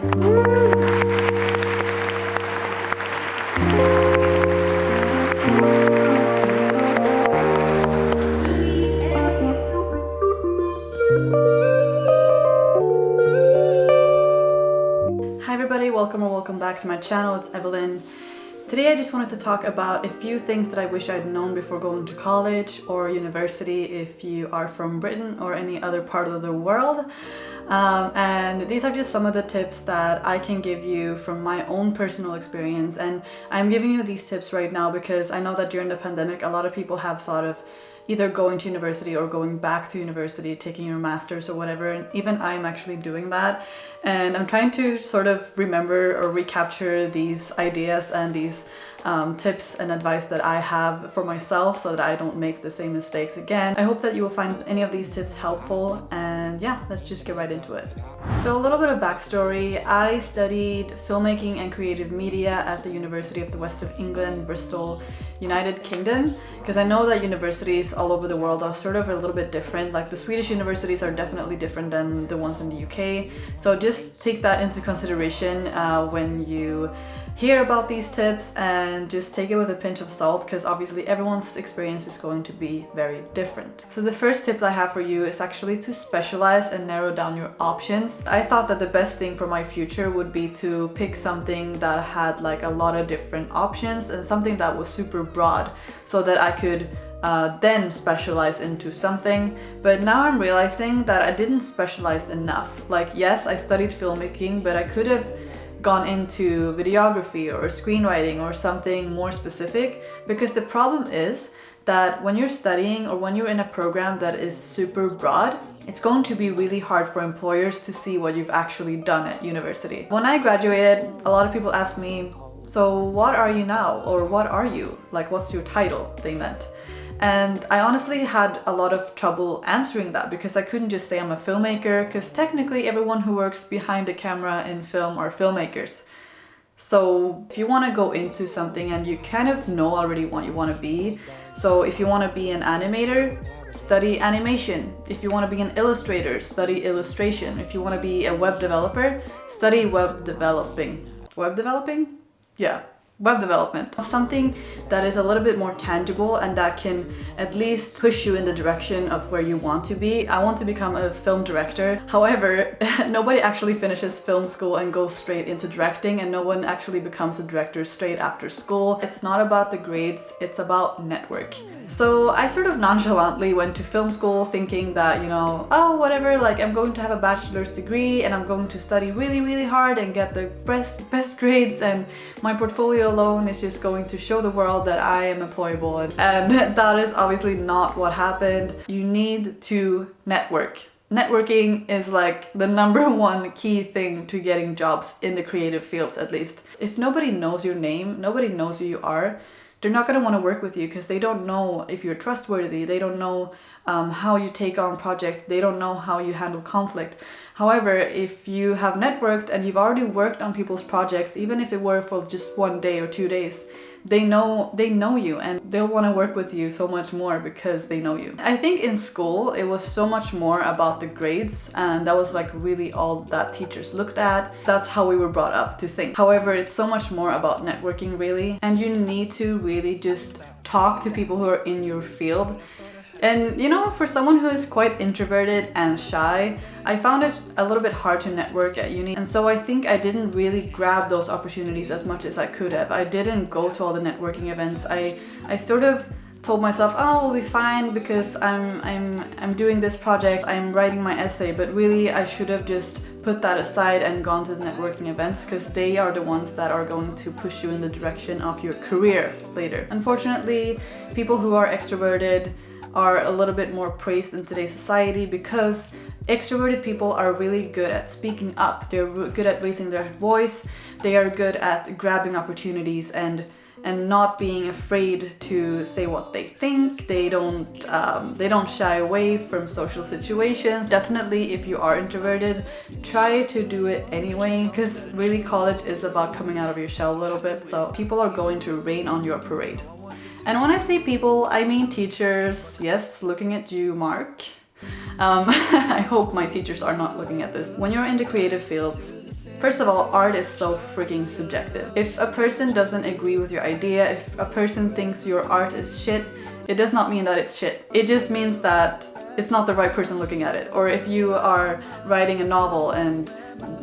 Hi everybody, welcome or welcome back to my channel. It's Evelyn. Today I just wanted to talk about a few things that I wish I'd known before going to college or university if you are from Britain or any other part of the world. And these are just some of the tips that I can give you from my own personal experience, and I'm giving you these tips right now because I know that during the pandemic a lot of people have thought of either going to university or going back to university, taking your master's or whatever, and even I'm actually doing that. And I'm trying to sort of remember or recapture these ideas and these tips and advice that I have for myself so that I don't make the same mistakes again. I hope that you will find any of these tips helpful, and yeah, let's just get right into it. So a little bit of backstory. I studied filmmaking and creative media at the University of the West of England, Bristol, United Kingdom, because I know that universities all over the world are sort of a little bit different. Like the Swedish universities are definitely different than the ones in the UK. So just take that into consideration when you hear about these tips, and just take it with a pinch of salt because obviously everyone's experience is going to be very different. So the first tip I have for you is actually to specialize and narrow down your options. I thought that the best thing for my future would be to pick something that had like a lot of different options and something that was super broad so that I could then specialize into something. But now I'm realizing that I didn't specialize enough. Like, yes, I studied filmmaking, but I could have gone into videography or screenwriting or something more specific, because the problem is that when you're studying or when you're in a program that is super broad, it's going to be really hard for employers to see what you've actually done at university. When I graduated, a lot of people asked me, so what are you now? Or what are you? Like, what's your title? They meant. And I honestly had a lot of trouble answering that because I couldn't just say I'm a filmmaker, because technically everyone who works behind the camera in film are filmmakers. So if you want to go into something and you kind of know already what you want to be, so if you want to be an animator, study animation. If you want to be an illustrator, study illustration. If you want to be a web developer, study web developing. Web developing? Yeah. Web development. Something that is a little bit more tangible and that can at least push you in the direction of where you want to be. I want to become a film director. However, nobody actually finishes film school and goes straight into directing, and no one actually becomes a director straight after school. It's not about the grades, it's about network. So I sort of nonchalantly went to film school thinking that, you know, oh, whatever, like I'm going to have a bachelor's degree and I'm going to study really, really hard and get the best grades, and my portfolio alone is just going to show the world that I am employable. And that is obviously not what happened. You need to network. Networking is like the #1 key thing to getting jobs in the creative fields, at least. If nobody knows your name, nobody knows who you are, they're not going to want to work with you because they don't know if you're trustworthy. They don't know how you take on projects. They don't know how you handle conflict. However, if you have networked and you've already worked on people's projects, even if it were for just 1 day or 2 days, they know you and they'll want to work with you so much more because they know you. I think in school it was so much more about the grades, and that was like really all that teachers looked at. That's how we were brought up to think. However, it's so much more about networking really, and you need to really just talk to people who are in your field. And you know, for someone who is quite introverted and shy, I found it a little bit hard to network at uni, and so I think I didn't really grab those opportunities as much as I could have. I didn't go to all the networking events. I sort of told myself, oh, we'll be fine because I'm doing this project, I'm writing my essay, but really I should have just put that aside and gone to the networking events, because they are the ones that are going to push you in the direction of your career later. Unfortunately, people who are extroverted are a little bit more praised in today's society because extroverted people are really good at speaking up. They're good at raising their voice. They are good at grabbing opportunities and not being afraid to say what they think. They don't shy away from social situations. Definitely, if you are introverted, try to do it anyway, because really college is about coming out of your shell a little bit. So people are going to rain on your parade. And when I say people, I mean teachers. Yes, looking at you, Mark. I hope my teachers are not looking at this. When you're in the creative fields, First of all, art is so freaking subjective. If a person doesn't agree with your idea, if a person thinks your art is shit, it does not mean that it's shit. It just means that it's not the right person looking at it. Or if you are writing a novel and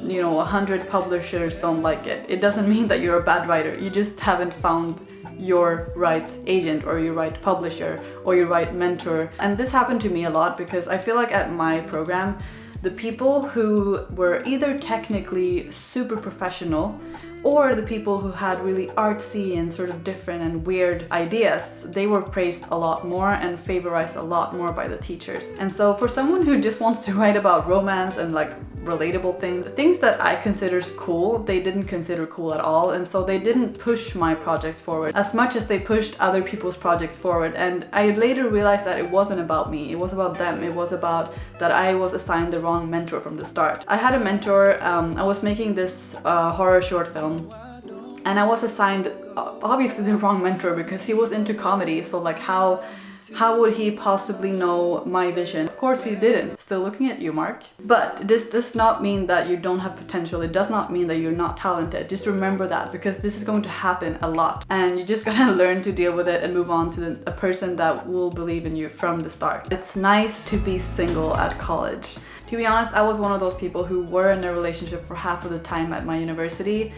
100 publishers don't like it, it doesn't mean that you're a bad writer. You just haven't found your right agent or your right publisher or your right mentor. And this happened to me a lot because I feel like at my program, the people who were either technically super professional or the people who had really artsy and sort of different and weird ideas, they were praised a lot more and favorized a lot more by the teachers. And so for someone who just wants to write about romance and like relatable things that I considered cool, they didn't consider cool at all, and so they didn't push my project forward as much as they pushed other people's projects forward. And I later realized that it wasn't about me, it was about them. It was about that I was assigned the wrong mentor from the start. I had a mentor, I was making this horror short film, and I was assigned obviously the wrong mentor because he was into comedy, so like how would he possibly know my vision? Of course he didn't. Still looking at you, Mark. But this does not mean that you don't have potential. It does not mean that you're not talented. Just remember that, because this is going to happen a lot. And you just gotta learn to deal with it and move on to a person that will believe in you from the start. It's nice to be single at college. To be honest, I was one of those people who were in a relationship for half of the time at my university.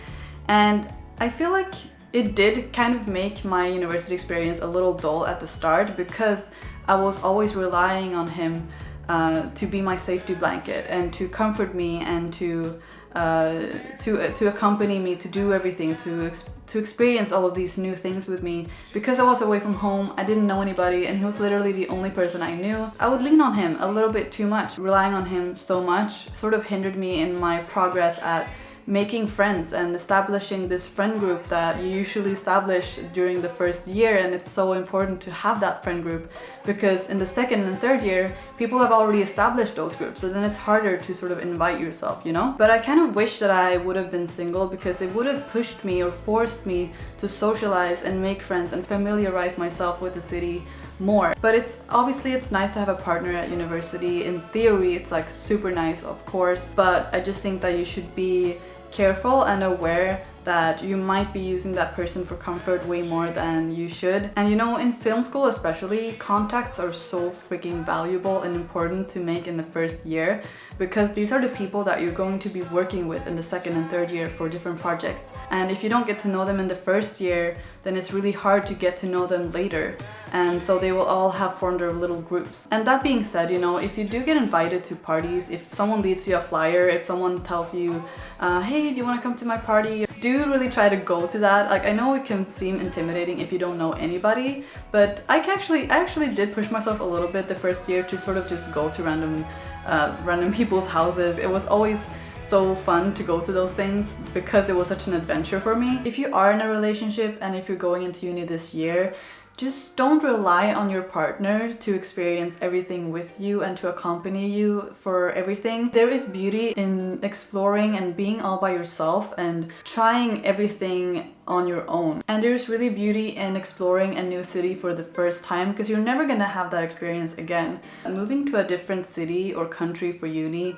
And I feel like it did kind of make my university experience a little dull at the start because I was always relying on him to be my safety blanket and to comfort me and to accompany me, to do everything, to experience all of these new things with me. Because I was away from home, I didn't know anybody, and he was literally the only person I knew. I would lean on him a little bit too much. Relying on him so much sort of hindered me in my progress at making friends and establishing this friend group that you usually establish during the first year. And it's so important to have that friend group because in the second and third year people have already established those groups, so then it's harder to sort of invite yourself, But I kind of wish that I would have been single because it would have pushed me or forced me to socialize and make friends and familiarize myself with the city more. But it's nice to have a partner at university. In theory it's like super nice, of course, but I just think that you should be careful and aware that you might be using that person for comfort way more than you should. And in film school especially, contacts are so freaking valuable and important to make in the first year because these are the people that you're going to be working with in the second and third year for different projects. And if you don't get to know them in the first year, then it's really hard to get to know them later. And so they will all have formed their little groups. And that being said, if you do get invited to parties, if someone leaves you a flyer, if someone tells you, hey, do you want to come to my party? Do really try to go to that. Like, I know it can seem intimidating if you don't know anybody, but I actually did push myself a little bit the first year to sort of just go to random people's houses. It was always so fun to go to those things because it was such an adventure for me. If you are in a relationship and if you're going into uni this year, just don't rely on your partner to experience everything with you and to accompany you for everything. There is beauty in exploring and being all by yourself and trying everything on your own. And there's really beauty in exploring a new city for the first time because you're never gonna have that experience again. Moving to a different city or country for uni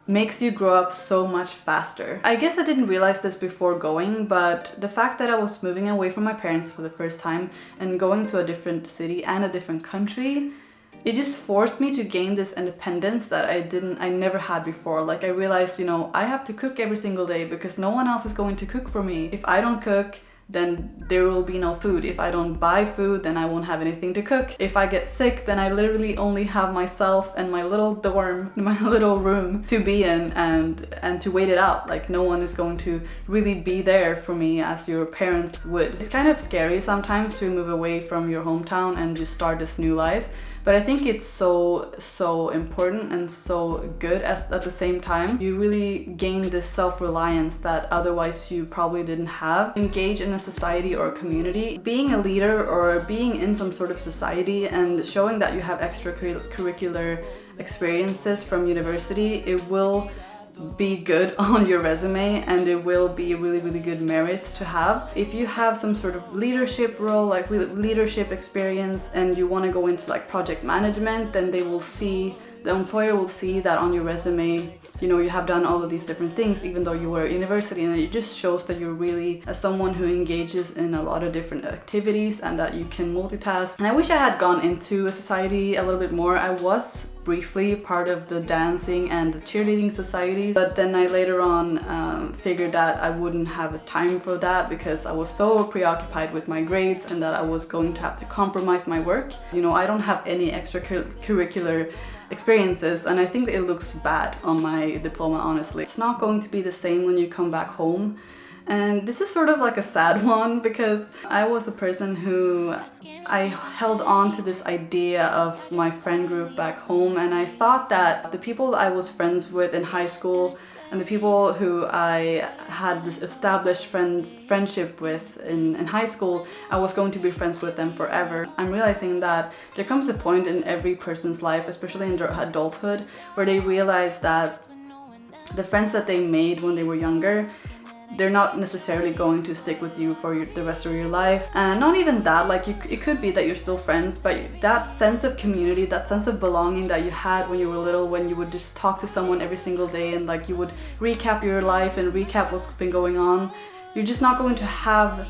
makes you grow up so much faster. I guess I didn't realize this before going, but the fact that I was moving away from my parents for the first time and going to a different city and a different country, it just forced me to gain this independence that I never had before. Like, I realized, I have to cook every single day because no one else is going to cook for me. If I don't cook, then there will be no food. If I don't buy food, then I won't have anything to cook. If I get sick, then I literally only have myself and my little dorm, my little room to be in and to wait it out. Like, no one is going to really be there for me as your parents would. It's kind of scary sometimes to move away from your hometown and just start this new life. But I think it's so important and so good at the same time. You really gain this self-reliance that otherwise you probably didn't have. Engage in a society or a community. Being a leader or being in some sort of society and showing that you have extracurricular experiences from university, it will be good on your resume and it will be really good merits to have. If you have some sort of leadership role, like leadership experience, and you want to go into like project management, then the employer will see that on your resume you know, you have done all of these different things even though you were at university, and it just shows that you're really someone who engages in a lot of different activities and that you can multitask. And I wish I had gone into a society a little bit more. I was briefly part of the dancing and the cheerleading societies, but then I later on figured that I wouldn't have time for that because I was so preoccupied with my grades and that I was going to have to compromise my work. You know, I don't have any extracurricular experiences, and I think that it looks bad on my diploma, honestly. It's not going to be the same when you come back home. And this is sort of like a sad one because I was a person who I held on to this idea of my friend group back home, and I thought that the people I was friends with in high school and the people who I had this established friendship with in high school, I was going to be friends with them forever. I'm realizing that there comes a point in every person's life, especially in their adulthood, where they realize that the friends that they made when they were younger, they're not necessarily going to stick with you for the rest of your life. And not even that, like it could be that you're still friends, but that sense of community, that sense of belonging that you had when you were little, when you would just talk to someone every single day and like you would recap your life and recap what's been going on, you're just not going to have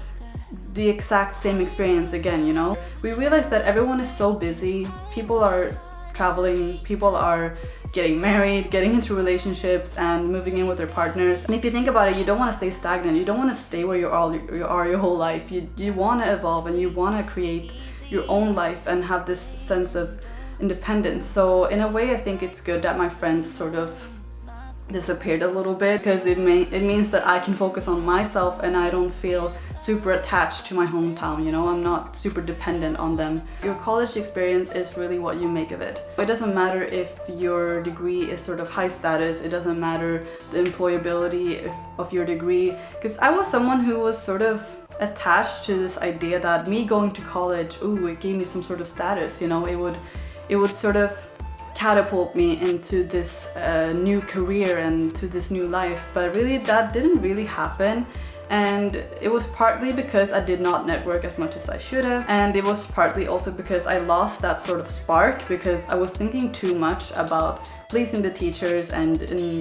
the exact same experience again, you know? We realize that everyone is so busy, people are traveling, people are getting married, getting into relationships and moving in with their partners. And if you think about it, you don't want to stay stagnant. You don't want to stay where you are your whole life. You want to evolve and you want to create your own life and have this sense of independence. So in a way, I think it's good that my friends sort of disappeared a little bit because it means that I can focus on myself and I don't feel super attached to my hometown, you know? I'm not super dependent on them. Your college experience is really what you make of it. It doesn't matter if your degree is sort of high status, it doesn't matter the employability of your degree, because I was someone who was sort of attached to this idea that me going to college, ooh, it gave me some sort of status, you know? It would sort of catapult me into this new career and to this new life, but really that didn't really happen. And it was partly because I did not network as much as I should have, and it was partly also because I lost that sort of spark because I was thinking too much about pleasing the teachers and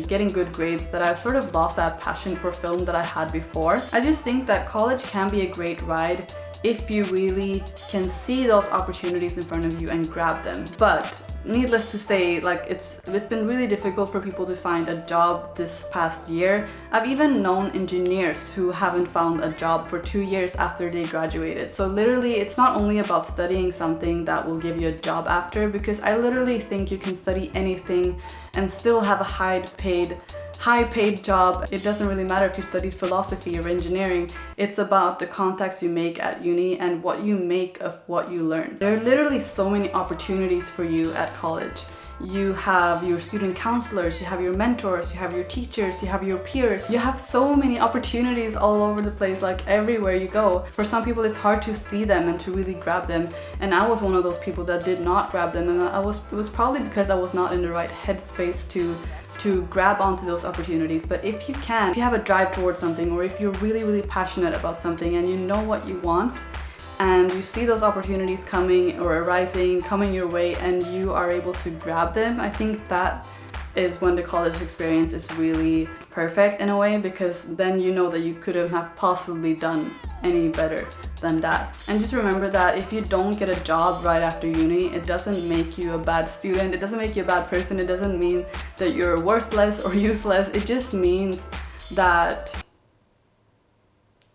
getting good grades that I've sort of lost that passion for film that I had before. I just think that college can be a great ride if you really can see those opportunities in front of you and grab them. But needless to say, like it's been really difficult for people to find a job this past year. I've even known engineers who haven't found a job for 2 years after they graduated. So literally, it's not only about studying something that will give you a job after, because I literally think you can study anything and still have a high paid job. It doesn't really matter if you studied philosophy or engineering. It's about the contacts you make at uni and what you make of what you learn. There are literally so many opportunities for you at college. You have your student counselors, you have your mentors, you have your teachers, you have your peers. You have so many opportunities all over the place, like everywhere you go. For some people it's hard to see them and to really grab them, and I was one of those people that did not grab them, and it was probably because I was not in the right headspace to grab onto those opportunities. But if you have a drive towards something, or if you're really passionate about something and you know what you want and you see those opportunities coming or arising, coming your way, and you are able to grab them, I think that is when the college experience is really perfect in a way, because then you know that you couldn't have possibly done any better than that. And just remember that if you don't get a job right after uni, it doesn't make you a bad student, it doesn't make you a bad person, it doesn't mean that you're worthless or useless. It just means that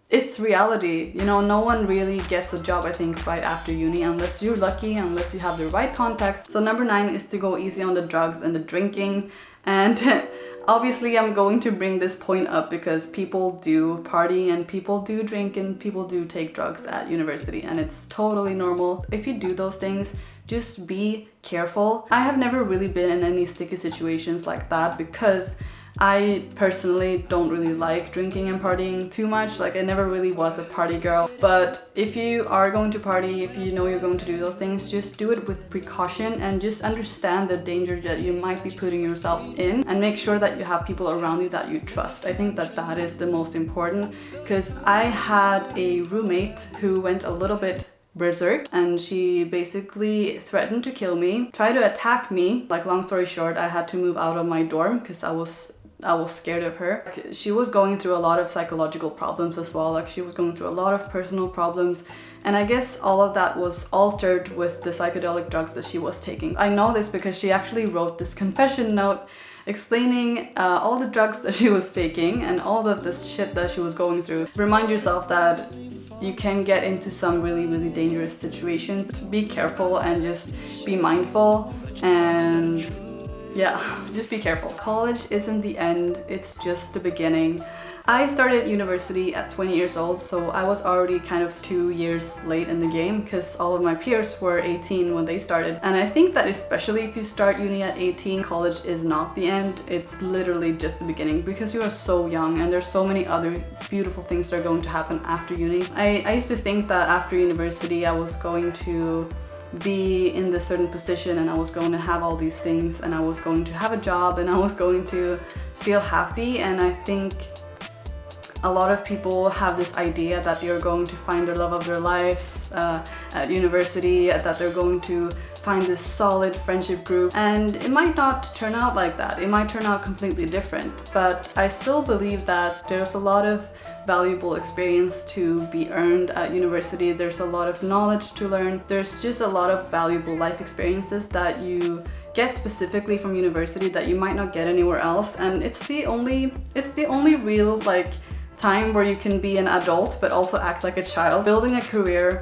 it's reality. You know, no one really gets a job, I think, right after uni unless you're lucky, unless you have the right contacts. So number 9 is to go easy on the drugs and the drinking. And obviously I'm going to bring this point up because people do party and people do drink and people do take drugs at university, and it's totally normal. If you do those things, just be careful. I have never really been in any sticky situations like that because I personally don't really like drinking and partying too much. Like, I never really was a party girl. But if you are going to party, if you know you're going to do those things, just do it with precaution and just understand the danger that you might be putting yourself in, and make sure that you have people around you that you trust. I think that that is the most important, because I had a roommate who went a little bit berserk, and she basically threatened to kill me, tried to attack me. Like, long story short, I had to move out of my dorm because I was scared of her. She was going through a lot of psychological problems as well. Like, she was going through a lot of personal problems, and I guess all of that was altered with the psychedelic drugs that she was taking. I know this because she actually wrote this confession note explaining all the drugs that she was taking and all of this shit that she was going through. Remind yourself that you can get into some really, really dangerous situations. Be careful and just be mindful, and yeah, just be careful. College isn't the end, it's just the beginning. I started university at 20 years old, so I was already kind of 2 years late in the game because all of my peers were 18 when they started. And I think that especially if you start uni at 18, college is not the end, it's literally just the beginning because you are so young and there's so many other beautiful things that are going to happen after uni. I used to think that after university I was going to be in this certain position and I was going to have all these things and I was going to have a job and I was going to feel happy, and I think a lot of people have this idea that they're going to find the love of their life at university, that they're going to find this solid friendship group, and it might not turn out like that. It might turn out completely different, but I still believe that there's a lot of valuable experience to be earned at university. There's a lot of knowledge to learn. There's just a lot of valuable life experiences that you get specifically from university that you might not get anywhere else, and it's the only real like time where you can be an adult but also act like a child. Building a career,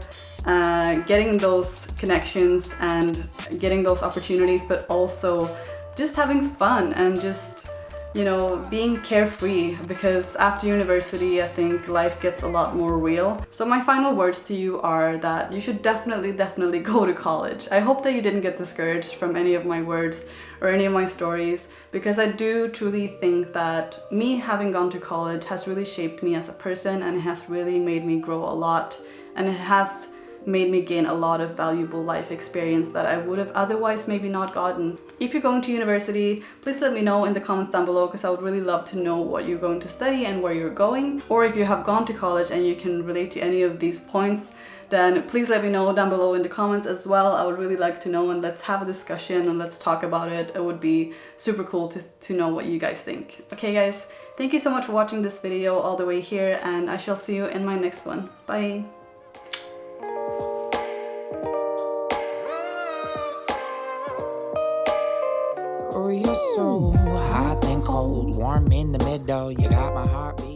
getting those connections and getting those opportunities, but also just having fun and just, you know, being carefree, because after university I think life gets a lot more real. So my final words to you are that you should definitely go to college. I hope that you didn't get discouraged from any of my words or any of my stories, because I do truly think that me having gone to college has really shaped me as a person, and it has really made me grow a lot, and it has made me gain a lot of valuable life experience that I would have otherwise maybe not gotten. If you're going to university, please let me know in the comments down below, because I would really love to know what you're going to study and where you're going. Or if you have gone to college and you can relate to any of these points, then please let me know down below in the comments as well. I would really like to know, and let's have a discussion and let's talk about it. It would be super cool to know what you guys think. Okay guys, thank you so much for watching this video all the way here, and I shall see you in my next one. Bye! Oh, you're so hot and cold, warm in the middle. You got my heartbeat.